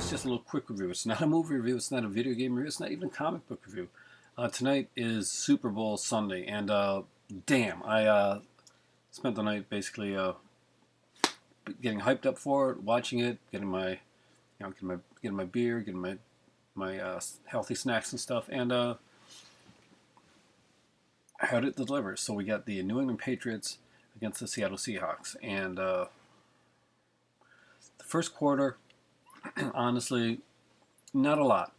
is just a little quick review. It's not a movie review. It's not a video game review. It's not even a comic book review. Tonight is Super Bowl Sunday, and damn, I spent the night basically getting hyped up for it, watching it, getting my, getting my beer, getting my healthy snacks and stuff, and how did it deliver? So we got the New England Patriots against the Seattle Seahawks, and the first quarter, honestly, not a lot.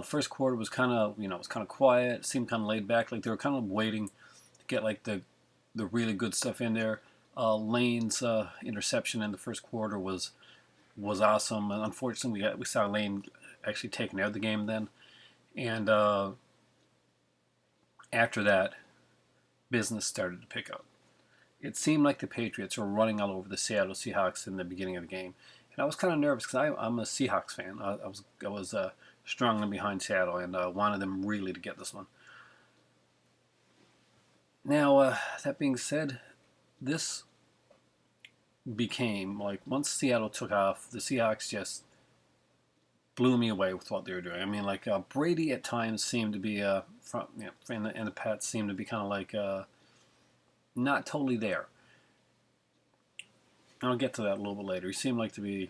First quarter was kind of, it was kind of quiet. It seemed kind of laid back. Like they were kind of waiting to get like the really good stuff in there. Lane's interception in the first quarter was awesome. And unfortunately, we saw Lane actually taken out of the game then. And after that, business started to pick up. It seemed like the Patriots were running all over the Seattle Seahawks in the beginning of the game, and I was kind of nervous because I'm a Seahawks fan. I was strongly behind Seattle and wanted them really to get this one. Now, that being said, this became like once Seattle took off, the Seahawks just blew me away with what they were doing. I mean, like Brady at times seemed to be and the Pats seemed to be kind of like not totally there. I'll get to that a little bit later. He seemed like to be.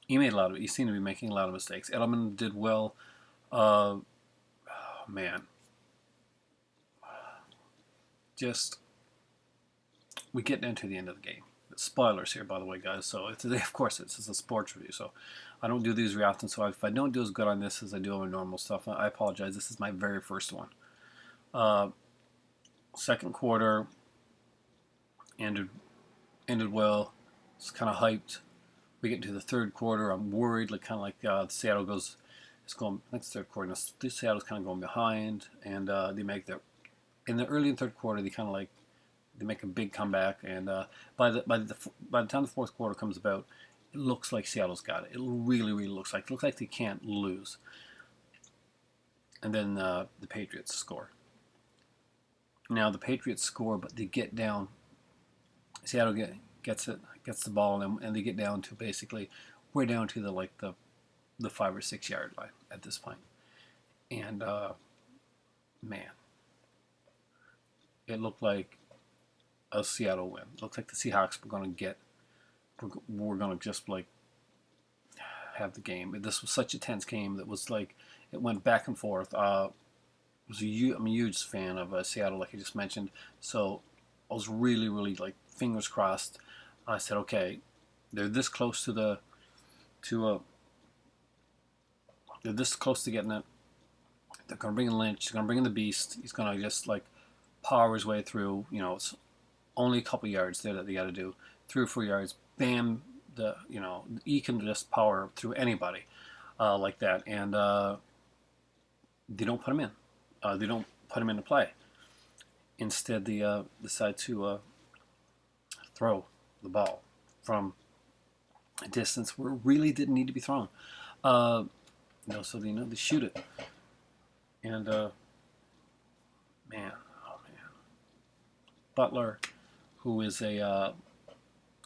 He seemed to be making a lot of mistakes. Edelman did well. Oh, man, just we get into the end of the game. Spoilers here, by the way, guys. So of course this is a sports review, so I don't do these very often. So if I don't do as good on this as I do on normal stuff, I apologize. This is my very first one. Second quarter ended well. It's kind of hyped. We get into the third quarter. I'm worried, like kind of like Seattle goes. It's going next third quarter. Seattle's kind of going behind, and they make their in the early and third quarter. They kind of like they make a big comeback, and by the time the fourth quarter comes about, it looks like Seattle's got it. It really looks like they can't lose. And then the Patriots score. Now the Patriots score, but they get down. Seattle gets the ball, and they get down to basically we're down to the 5 or 6 yard line at this point, and man, it looked like a Seattle win. It looked like the Seahawks were going to just like have the game. This was such a tense game that was like it went back and forth. I'm a huge fan of Seattle, like I just mentioned. So I was really like fingers crossed. I said, okay, they're this close to they're this close to getting it. They're gonna bring in Lynch. They're gonna bring in the Beast. He's gonna just like power his way through. It's only a couple yards there that they got to do. 3 or 4 yards. Bam. He can just power through anybody like that, and they don't put him in. They don't put him into play. Instead, they decide to throw the ball from a distance where it really didn't need to be thrown. So they shoot it, and man, Butler, who is a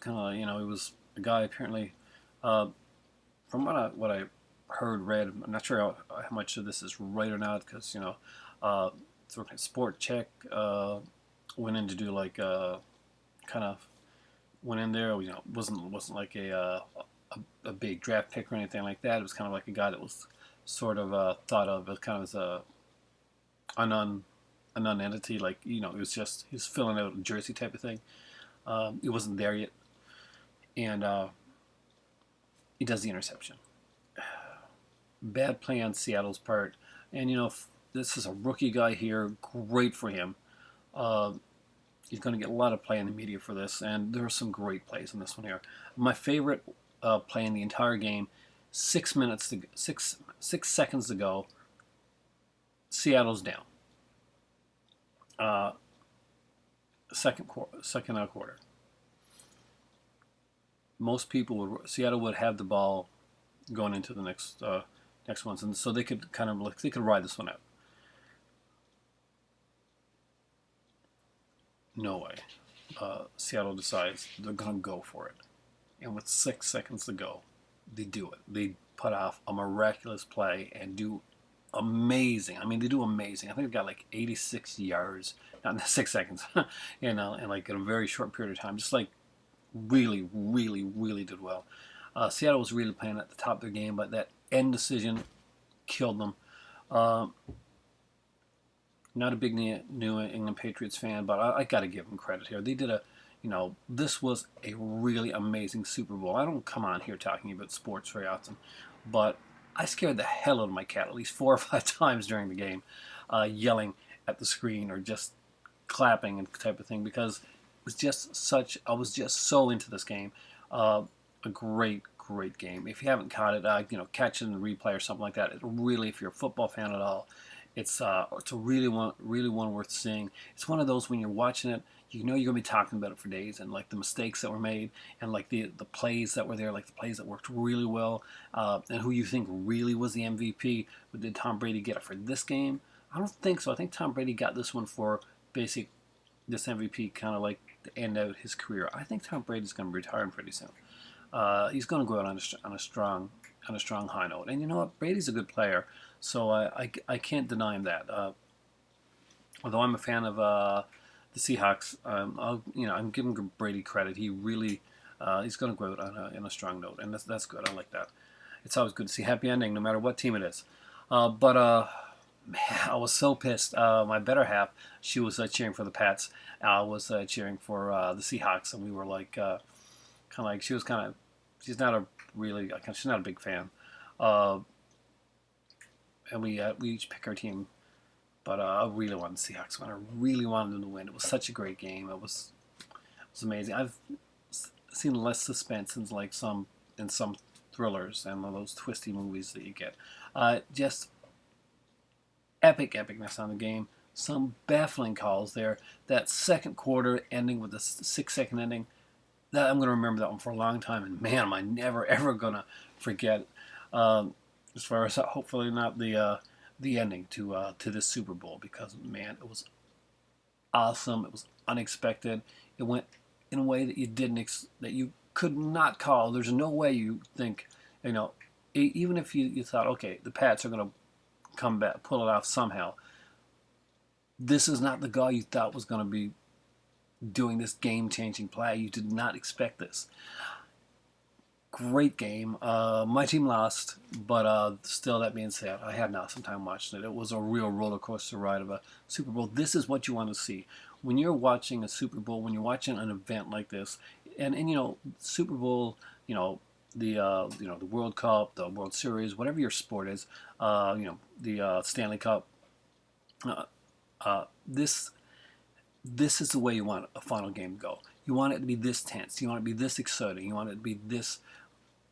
kind of he was a guy apparently from what I heard read. I'm not sure how much of this is right or not because Sport Check went in to do like kind of went in there. Wasn't like a big draft pick or anything like that. It was kind of like a guy that was sort of thought of as kind of as an entity. Like it was just he was filling out a jersey type of thing. He wasn't there yet, and he does the interception. Bad play on Seattle's part, and this is a rookie guy here. Great for him. He's going to get a lot of play in the media for this, and there are some great plays in this one here. My favorite play in the entire game: 6 seconds to go. Seattle's down. Second quarter. Most people Seattle would have the ball going into the next ones, and so they could kind of they could ride this one out. No way. Seattle decides they're going to go for it, and with 6 seconds to go, they do it. They put off a miraculous play and do amazing. I mean, they do amazing. I think they got like 86 yards, not in 6 seconds, and like in a very short period of time. Just like really, really, really did well. Seattle was really playing at the top of their game, but that end decision killed them. Uh, Not a big New England Patriots fan, but I got to give them credit here. They did this was a really amazing Super Bowl. I don't come on here talking about sports very often, but I scared the hell out of my cat at least 4 or 5 times during the game, yelling at the screen or just clapping and type of thing, because I was just so into this game. A great, great game. If you haven't caught it, catch it in the replay or something like that. It really, if you're a football fan at all, it's a really one worth seeing. It's one of those when you're watching it, you know you're gonna be talking about it for days, and like the mistakes that were made, and like the plays that were there, like the plays that worked really well, and who you think really was the MVP. But did Tom Brady get it for this game? I don't think so. I think Tom Brady got this one for this MVP, kind of like to end out his career. I think Tom Brady's going to be retiring pretty soon. He's going to go out on a strong high note. And you know what? Brady's a good player, so I can't deny him that. Although I'm a fan of the Seahawks, I'm giving Brady credit. He really he's going to go out on a strong note, and that's good. I like that. It's always good to see happy ending, no matter what team it is. But man, I was so pissed. My better half, she was cheering for the Pats. I was cheering for the Seahawks, and we were like, kind of like she's not a really, she's not a big fan. Uh, and we each pick our team, but I really wanted the Seahawks to win. I really wanted them to win. It was such a great game. It was amazing. I've seen less suspense in some thrillers and those twisty movies that you get. Just epicness on the game. Some baffling calls there. That second quarter ending with the 6 second ending, that I'm going to remember that one for a long time. And man, am I never ever going to forget. As far as hopefully not the ending to this Super Bowl, because man, it was awesome. It was unexpected. It went in a way that that you could not call. There's no way you think, even if you thought, okay, the Pats are going to come back, pull it off somehow. This is not the guy you thought was going to be doing this game-changing play. You did not expect this. Great game. My team lost, but still, that being said, I had an awesome time watching it. It was a real roller coaster ride of a Super Bowl. This is what you want to see when you're watching a Super Bowl. When you're watching an event like this, and Super Bowl, the World Cup, the World Series, whatever your sport is, the Stanley Cup. This is the way you want a final game to go. You want it to be this tense. You want it to be this exciting. You want it to be this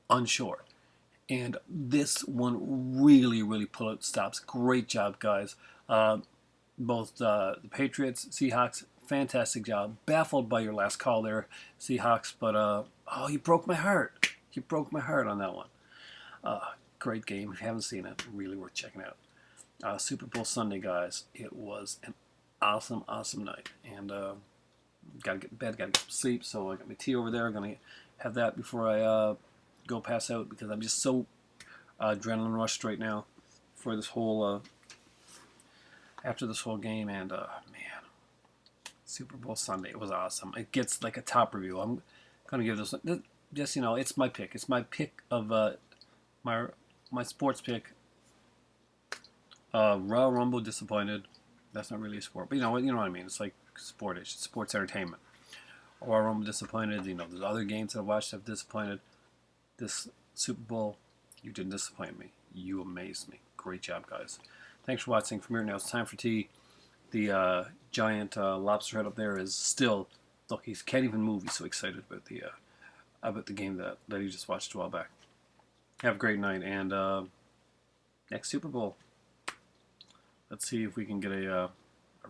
unsure. And this one really, really pulled out stops. Great job, guys. Both the Patriots, Seahawks, fantastic job. Baffled by your last call there, Seahawks, but you broke my heart. You broke my heart on that one. Great game. If you haven't seen it, really worth checking out. Super Bowl Sunday, guys. It was an awesome night. And gotta get to bed, gotta get some sleep. So I got my tea over there. I'm gonna have that before I go pass out, because I'm just so adrenaline rushed right now for this whole after this whole game. And man, Super Bowl Sunday, it was awesome. It gets like a top review. I'm gonna give this just it's my pick. It's my pick of my sports pick. Royal Rumble, disappointed. That's not really a sport, but you know what I mean. It's like sportish, sports entertainment. Royal Rumble, disappointed. There's other games that I watched that have disappointed. This Super Bowl, you didn't disappoint me. You amazed me. Great job, guys. Thanks for watching. From here now, it's time for tea. The giant lobster head up there is still, look, he can't even move. He's so excited about the game that he just watched a while back. Have a great night, and next Super Bowl, let's see if we can get a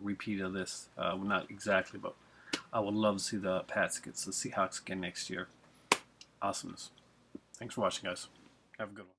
repeat of this. Well, not exactly, but I would love to see the Pats against the Seahawks again next year. Awesomeness. Thanks for watching, guys. Have a good one.